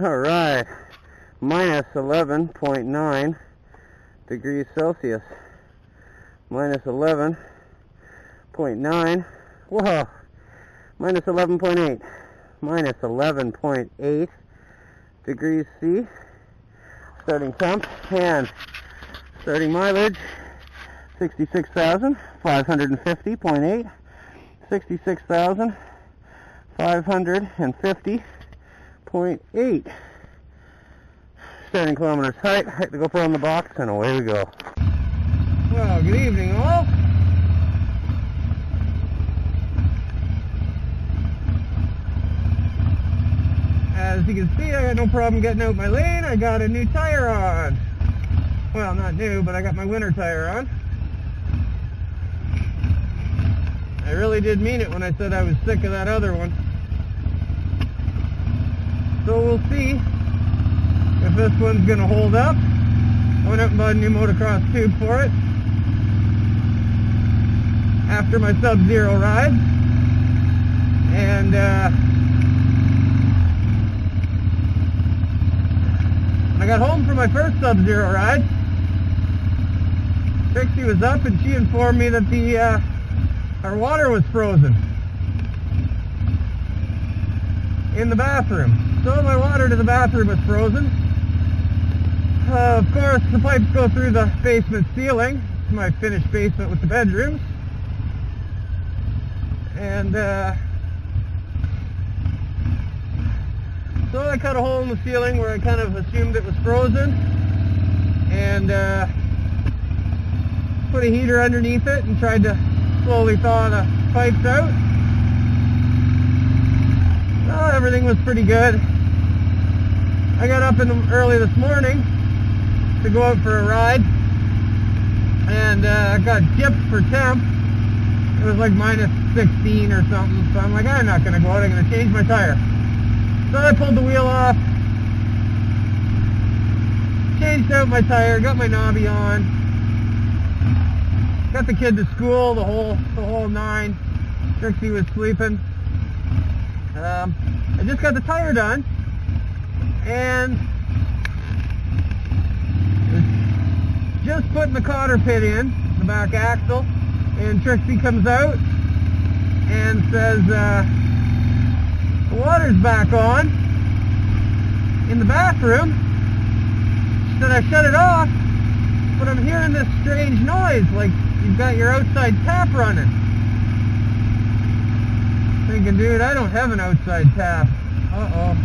Alright, minus 11.9 degrees Celsius. Minus 11.9. Whoa! Minus 11.8. Minus 11.8 degrees C. Starting temp and starting mileage 66,550.8. 66,550.8. Starting kilometers height. Hit the GoPro in the box, and away we go. Well, good evening, all. As you can see, I got no problem getting out my lane. I got a new tire on. Well, not new, but I got my winter tire on. I really did mean it when I said I was sick of that other one. So we'll see if this one's going to hold up. I went out and bought a new motocross tube for it after my Sub-Zero ride. And when I got home from my first Sub-Zero ride, Trixie was up and she informed me that our water was frozen in the bathroom. So my water to the bathroom was frozen. Of course, the pipes go through the basement ceiling. It's my finished basement with the bedrooms. And so I cut a hole in the ceiling where I kind of assumed it was frozen, and put a heater underneath it and tried to slowly thaw the pipes out. Well, everything was pretty good. I got up early this morning to go out for a ride, and I got gypped for temp. It was like minus 16 or something, so I'm like, I'm not going to go out, I'm going to change my tire. So I pulled the wheel off, changed out my tire, got my knobby on, got the kid to school, the whole nine. Trixie was sleeping. I just got the tire done, and just putting the cotter pit in, the back axle, and Trixie comes out and says, the water's back on in the bathroom. She said, I shut it off, but I'm hearing this strange noise, like you've got your outside tap running. Thinking, dude, I don't have an outside tap. Uh-oh.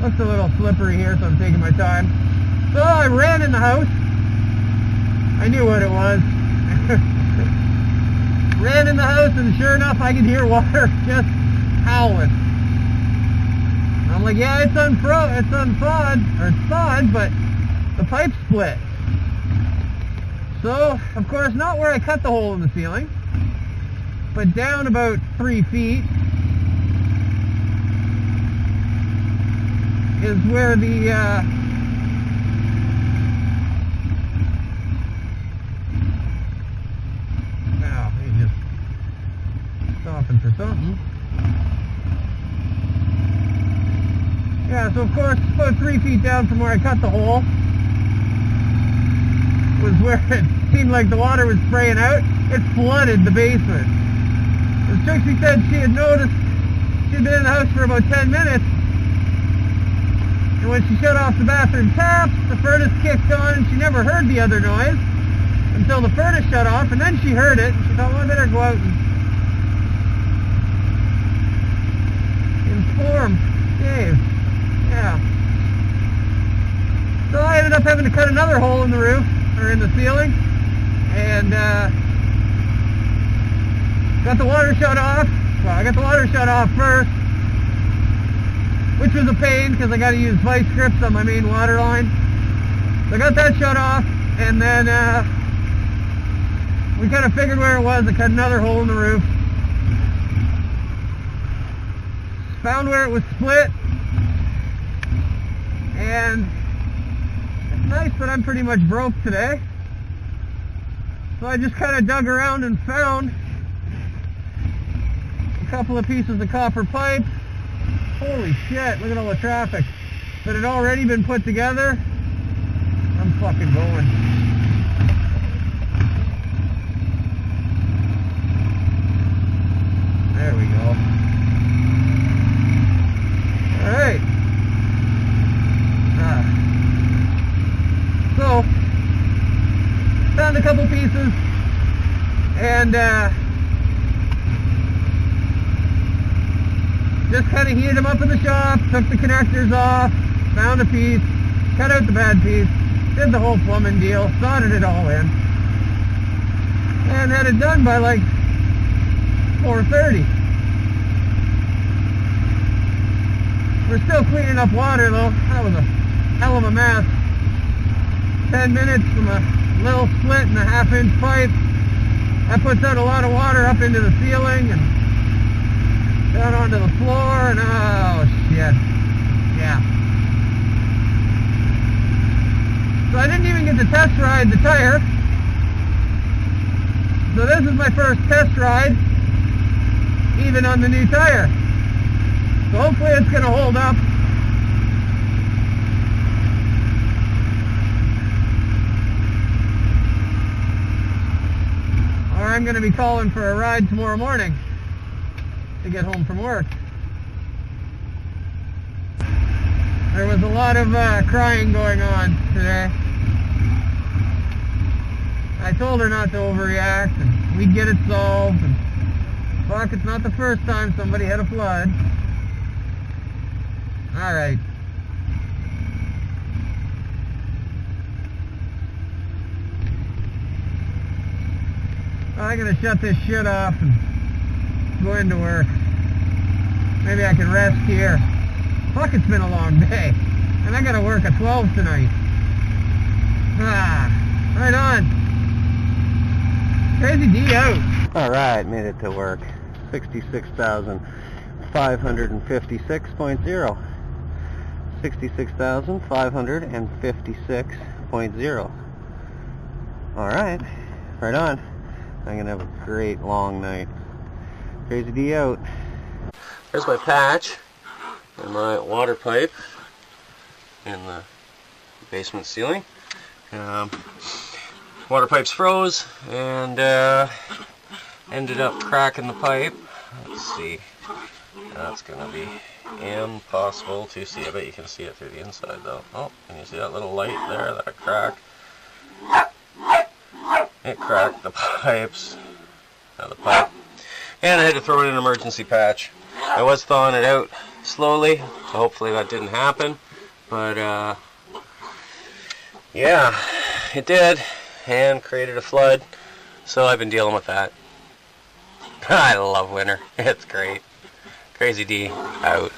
Looks a little slippery here, so I'm taking my time. So I ran in the house. I knew what it was. Ran in the house, and sure enough, I could hear water just howling. I'm like, yeah, it's thawed, but the pipe split. So, of course, not where I cut the hole in the ceiling, but down about 3 feet is where the now he just stopping for something. Yeah, so of course about 3 feet down from where I cut the hole was where it seemed like the water was spraying out. It flooded the basement. As Trixie said, she had noticed she'd been in the house for about 10 minutes. And when she shut off the bathroom taps, the furnace kicked on, and she never heard the other noise until the furnace shut off, and then she heard it, and she thought, well, I better go out and inform Dave. Yeah. So I ended up having to cut another hole in the roof, or in the ceiling, and got the water shut off. Well, I got the water shut off first, which was a pain because I got to use vice grips on my main water line. So I got that shut off, and then we kind of figured where it was. I cut another hole in the roof, found where it was split, and it's nice, but I'm pretty much broke today. So I just kind of dug around and found a couple of pieces of copper pipe. Holy shit, look at all the traffic that had already been put together. I'm fucking going. There we go. Alright. So, found a couple pieces and just kind of heated them up in the shop, took the connectors off, found a piece, cut out the bad piece, did the whole plumbing deal, soldered it all in, and had it done by like 4:30. We're still cleaning up water though. That was a hell of a mess. 10 minutes from a little split in a 1/2-inch pipe. That puts out a lot of water up into the ceiling and down onto the floor, and oh shit. Yeah. So I didn't even get to test ride the tire. So this is my first test ride, even on the new tire. So hopefully it's going to hold up. Or I'm going to be calling for a ride tomorrow morning to get home from work. There was a lot of crying going on today. I told her not to overreact and we'd get it solved. And fuck, it's not the first time somebody had a flood. Alright. I'm gonna shut this shit off and go into work. Maybe I can rest here. Fuck, it's been a long day. And I gotta work at 12 tonight. Right on. Crazy D out. Alright, made it to work. 66,556.0. 66,556.0. Alright, right on. I'm gonna have a great long night. Crazy D out. There's my patch and my water pipe in the basement ceiling. Water pipes froze and ended up cracking the pipe. Let's see. That's gonna be impossible to see. I bet you can see it through the inside though. Oh, can you see that little light there, that crack? It cracked the pipes. The pipe. And I had to throw in an emergency patch. I was thawing it out slowly, so hopefully that didn't happen. But yeah, it did, and created a flood. So I've been dealing with that. I love winter. It's great. Crazy D out.